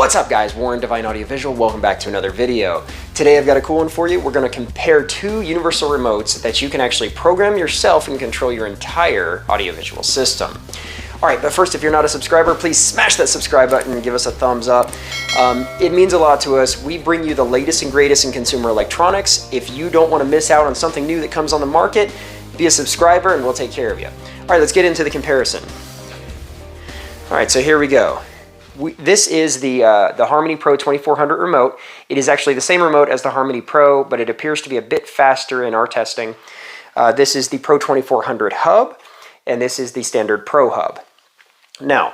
What's up guys, Warren Divine Audiovisual, welcome back to another video. Today I've got a cool one for you. We're going to compare two universal remotes that you can actually program yourself and control your entire audiovisual system. Alright, but first, if you're not a subscriber, please smash that subscribe button and give us a thumbs up. It means a lot to us. We bring you the latest and greatest in consumer electronics. If you don't want to miss out on something new that comes on the market, be a subscriber and we'll take care of you. Alright, let's get into the comparison. Alright, so here we go. This is the Harmony Pro-2400 remote. It is actually the same remote as the Harmony Pro, but it appears to be a bit faster in our testing. This is the Pro-2400 hub, and this is the standard Pro hub. Now,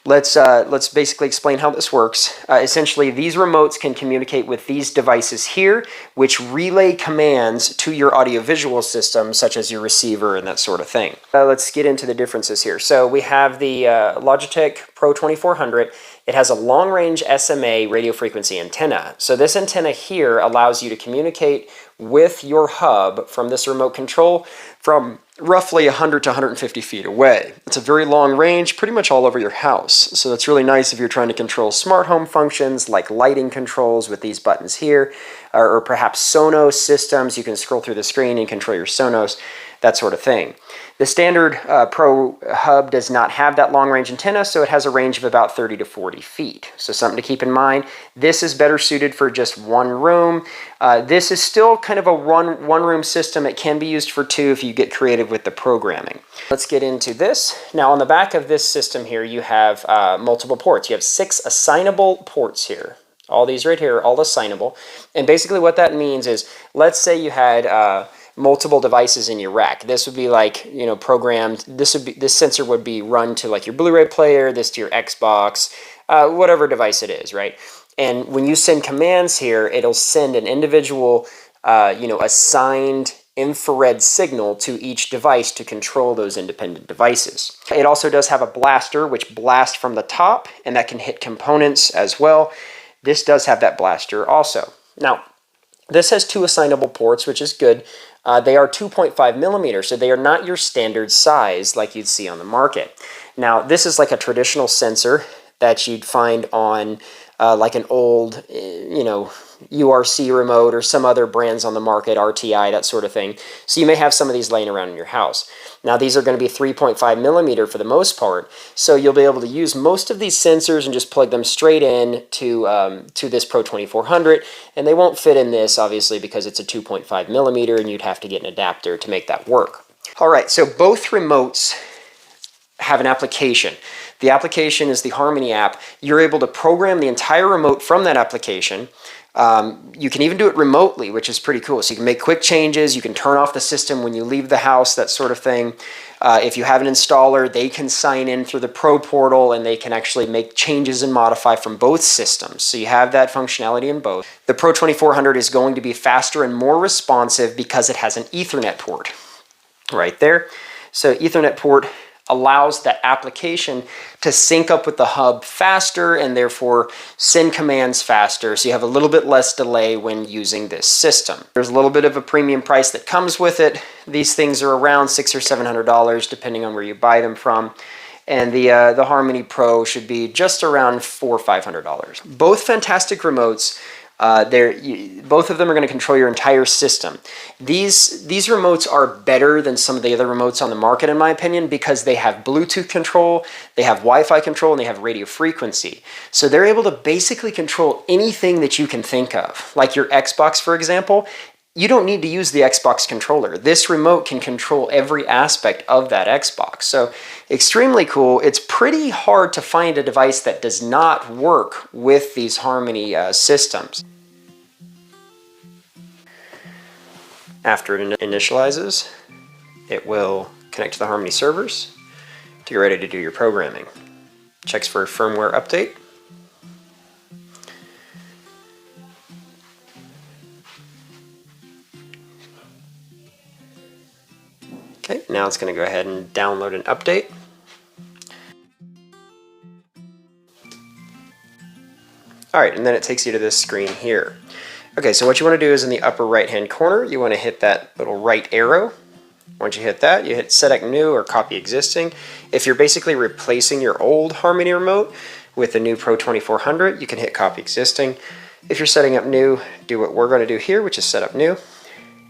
let's basically explain how this works. Essentially, these remotes can communicate with these devices here, which relay commands to your audiovisual system, such as your receiver and that sort of thing. Let's get into the differences here. So we have the Logitech Pro-2400. It has a long-range SMA radio frequency antenna. So this antenna here allows you to communicate with your hub from this remote control from roughly 100 to 150 feet away. It's a very long range, pretty much all over your house. So that's really nice if you're trying to control smart home functions like lighting controls with these buttons here, or perhaps Sonos systems. You can scroll through the screen and control your Sonos, that sort of thing. The standard Pro hub does not have that long range antenna, so it has a range of about 30 to 40 feet. So something to keep in mind. This is better suited for just one room. This is still kind of a one room system. It can be used for two if you get creative with the programming. Let's get into this. Now on the back of this system here, you have multiple ports. You have 6 assignable ports here. All these right here are all assignable. And basically what that means is, let's say you had multiple devices in your rack. This would be like, you know, programmed. This sensor would be run to like your Blu-ray player, this to your Xbox, whatever device it is, right? And when you send commands here, it'll send an individual, assigned infrared signal to each device to control those independent devices. It also does have a blaster, which blasts from the top, and that can hit components as well. This does have that blaster also. Now, this has 2 assignable ports, which is good. They are 2.5 millimeters, so they are not your standard size like you'd see on the market. Now, this is like a traditional sensor that you'd find on like an old, URC remote or some other brands on the market, RTI, that sort of thing. So you may have some of these laying around in your house. Now, these are going to be 3.5 millimeter for the most part, so you'll be able to use most of these sensors and just plug them straight in to this Pro-2400, and they won't fit in this, obviously, because it's a 2.5 millimeter, and you'd have to get an adapter to make that work. All right, so both remotes have an application. The application is the Harmony app. You're able to program the entire remote from that application. You can even do it remotely, which is pretty cool. So you can make quick changes. You can turn off the system when you leave the house, that sort of thing. If you have an installer, they can sign in through the Pro portal and they can actually make changes and modify from both systems. So you have that functionality in both. The Pro-2400 is going to be faster and more responsive because it has an Ethernet port right there. So Ethernet port allows that application to sync up with the hub faster and therefore send commands faster, so you have a little bit less delay when using this system. There's a little bit of a premium price that comes with it. These things are around $600 or $700 depending on where you buy them from. And the Harmony Pro should be just around $400 or $500. Both fantastic remotes. Both of them are going to control your entire system. These remotes are better than some of the other remotes on the market, in my opinion, because they have Bluetooth control, they have Wi-Fi control, and they have radio frequency. So they're able to basically control anything that you can think of. Like your Xbox, for example, you don't need to use the Xbox controller. This remote can control every aspect of that Xbox. So extremely cool. It's pretty hard to find a device that does not work with these Harmony systems. After it initializes, it will connect to the Harmony servers to get ready to do your programming. Checks for a firmware update. Okay, now it's going to go ahead and download an update. Alright, and then it takes you to this screen here. Okay, so what you want to do is in the upper right hand corner, you want to hit that little right arrow. Once you hit that, you hit Set New or Copy Existing. If you're basically replacing your old Harmony remote, With the new Pro-2400, you can hit copy existing. If you're setting up new, do what we're going to do here, which is set up new.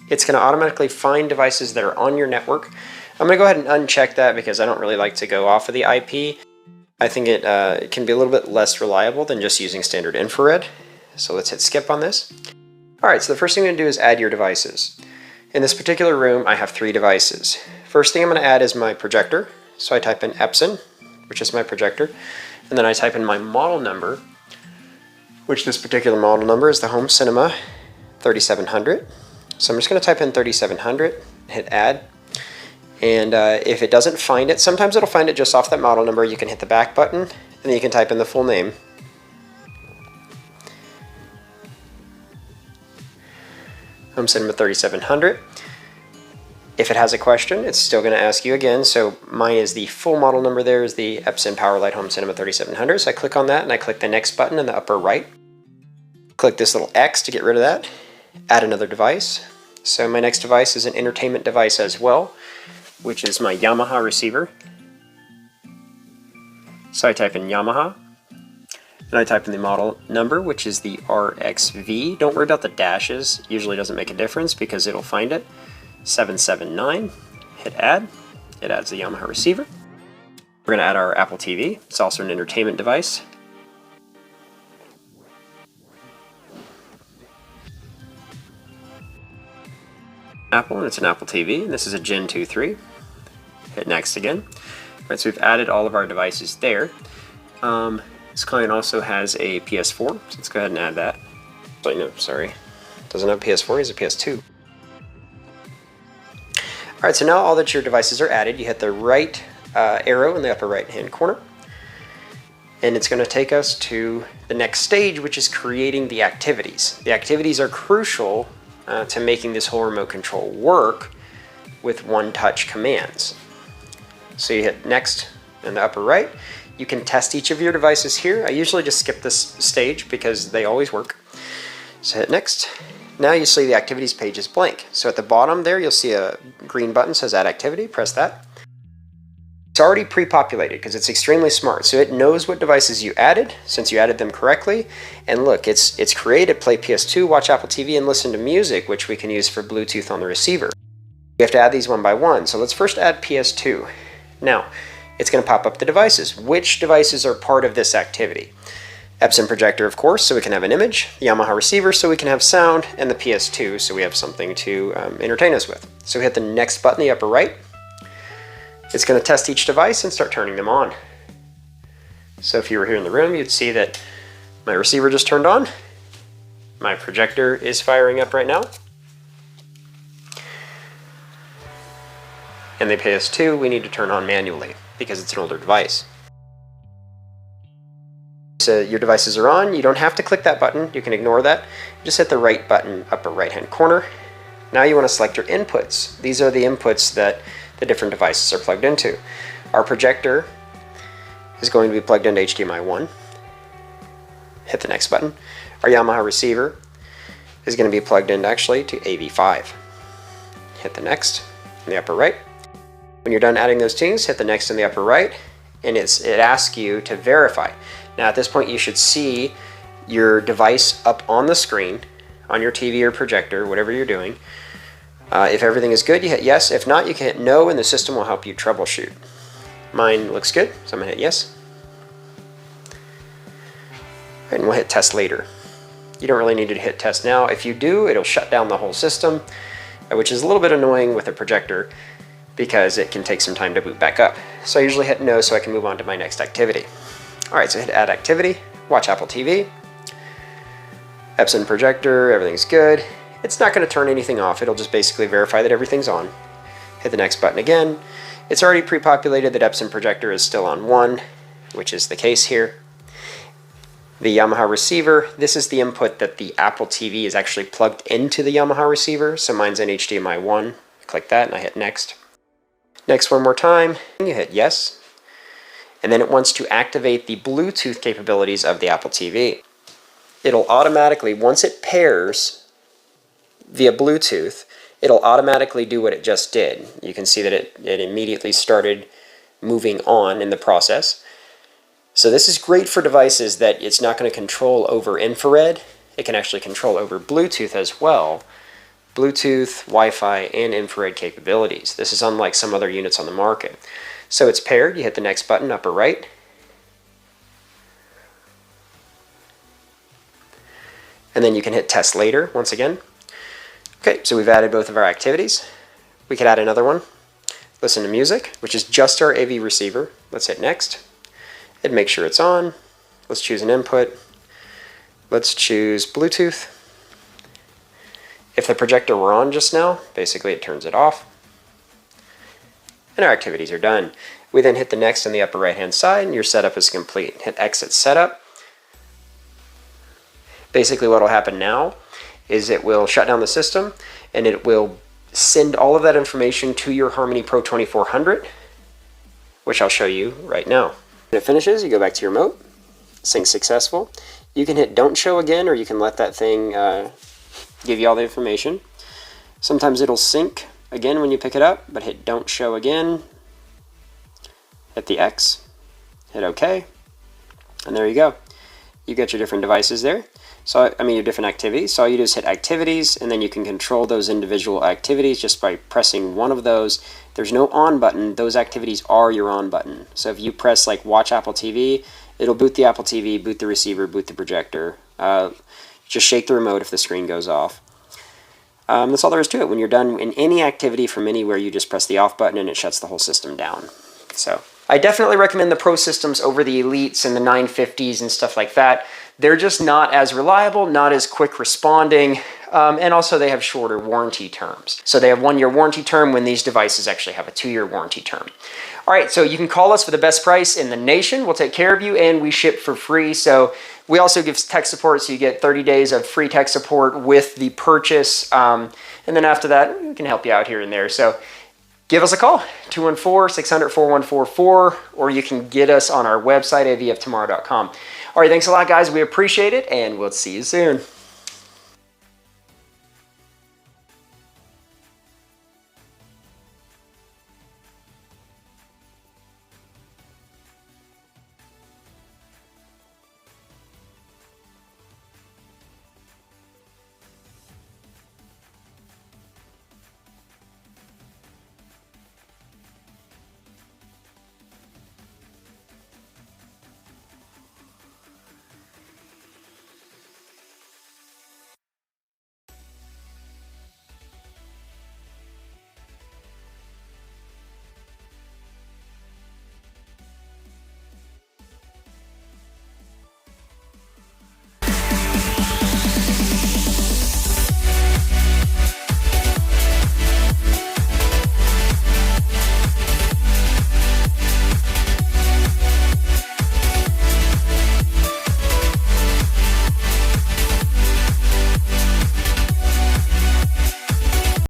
It's going to automatically find devices that are on your network. I'm going to go ahead and uncheck that because I don't really like to go off of the IP. I think it can be a little bit less reliable than just using standard infrared. So let's hit skip on this. Alright, so the first thing I'm going to do is add your devices. In this particular room, I have 3 devices. First thing I'm going to add is my projector. So I type in Epson, which is my projector, and then I type in my model number, which this particular model number is the Home Cinema 3700. So I'm just going to type in 3700, hit add, and if it doesn't find it, sometimes it'll find it just off that model number. You can hit the back button, and then you can type in the full name. Home Cinema 3700. If it has a question, it's still going to ask you again. So mine is the full model number there is the Epson PowerLight Home Cinema 3700. So I click on that and I click the next button in the upper right. Click this little X to get rid of that. Add another device. So my next device is an entertainment device as well, which is my Yamaha receiver. So I type in Yamaha. And I type in the model number, which is the RXV. Don't worry about the dashes. Usually doesn't make a difference because it'll find it. 779, hit add, it adds the Yamaha receiver. We're going to add our Apple TV, it's also an entertainment device. Apple, and it's an Apple TV, and this is a Gen 2.3. Hit next again. Alright, so we've added all of our devices there. This client also has a PS4, so let's go ahead and add that. Oh, no, sorry, doesn't have a PS4, he has a PS2. Alright, so now all that your devices are added, you hit the right arrow in the upper right hand corner, and it's going to take us to the next stage, which is creating the activities. The activities are crucial to making this whole remote control work with one-touch commands. So you hit next in the upper right. You can test each of your devices here. I usually just skip this stage because they always work. So hit next. Now you see the activities page is blank. So at the bottom there, you'll see a green button that says add activity. Press that. It's already pre-populated because it's extremely smart. So it knows what devices you added since you added them correctly. And look, it's created Play PS2, Watch Apple TV, and Listen to Music, which we can use for Bluetooth on the receiver. You have to add these one by one. So let's first add PS2. Now, it's going to pop up the devices. Which devices are part of this activity? Epson projector, of course, so we can have an image, the Yamaha receiver, so we can have sound, and the PS2, so we have something to entertain us with. So we hit the next button in the upper right. It's going to test each device and start turning them on. So if you were here in the room, you'd see that my receiver just turned on. My projector is firing up right now. And the PS2 we need to turn on manually because it's an older device. So your devices are on. You don't have to click that button. You can ignore that. Just hit the right button, upper right hand corner. Now you want to select your inputs. These are the inputs that the different devices are plugged into. Our projector is going to be plugged into HDMI 1. Hit the next button. Our Yamaha receiver is going to be plugged in actually to AV5. Hit the next in the upper right. When you're done adding those things, hit the next in the upper right, and it asks you to verify. Now at this point you should see your device up on the screen on your TV or projector, whatever you're doing. If everything is good, you hit yes. If not, you can hit no, and the system will help you troubleshoot. Mine looks good, so I'm going to hit yes. And we'll hit test later. You don't really need to hit test now. If you do, it'll shut down the whole system, which is a little bit annoying with a projector because it can take some time to boot back up. So I usually hit no so I can move on to my next activity. Alright, so hit add activity, watch Apple TV, Epson projector, everything's good. It's not going to turn anything off, it'll just basically verify that everything's on. Hit the next button again. It's already pre-populated that Epson projector is still on 1, which is the case here. The Yamaha receiver, this is the input that the Apple TV is actually plugged into the Yamaha receiver, so mine's in HDMI 1. Click that and I hit next. Next one more time, and you hit yes. And then it wants to activate the Bluetooth capabilities of the Apple TV. It'll automatically, once it pairs via Bluetooth, it'll automatically do what it just did. You can see that it immediately started moving on in the process. So this is great for devices that it's not going to control over infrared. It can actually control over Bluetooth as well. Bluetooth, Wi-Fi, and infrared capabilities. This is unlike some other units on the market. So it's paired. You hit the next button, upper right. And then you can hit test later once again. Okay, so we've added both of our activities. We could add another one. Listen to music, which is just our AV receiver. Let's hit next. And make sure it's on. Let's choose an input. Let's choose Bluetooth. If the projector were on just now, basically it turns it off. And our activities are done. We then hit the next on the upper right hand side and your setup is complete. Hit exit setup. Basically what will happen now is it will shut down the system and it will send all of that information to your Harmony Pro-2400, which I'll show you right now. When it finishes, you go back to your remote, sync successful. You can hit don't show again, or you can let that thing give you all the information. Sometimes it'll sync again when you pick it up, but hit don't show again. Hit the X, hit OK, and there you go. You get your different devices there. So, your different activities. So all you do is hit activities, and then you can control those individual activities just by pressing one of those. There's no on button. Those activities are your on button. So if you press like watch Apple TV, it'll boot the Apple TV, boot the receiver, boot the projector. Just shake the remote if the screen goes off. That's all there is to it. When you're done in any activity from anywhere, you just press the off button and it shuts the whole system down. So I definitely recommend the Pro systems over the Elites and the 950s and stuff like that. They're just not as reliable, not as quick responding, and also they have shorter warranty terms. So they have 1-year warranty term when these devices actually have a 2-year warranty term. All right, so you can call us for the best price in the nation. We'll take care of you, and we ship for free. So we also give tech support, so you get 30 days of free tech support with the purchase. And then after that, we can help you out here and there. So give us a call, 214-600-4144, or you can get us on our website, avftomorrow.com. All right, thanks a lot, guys. We appreciate it, and we'll see you soon.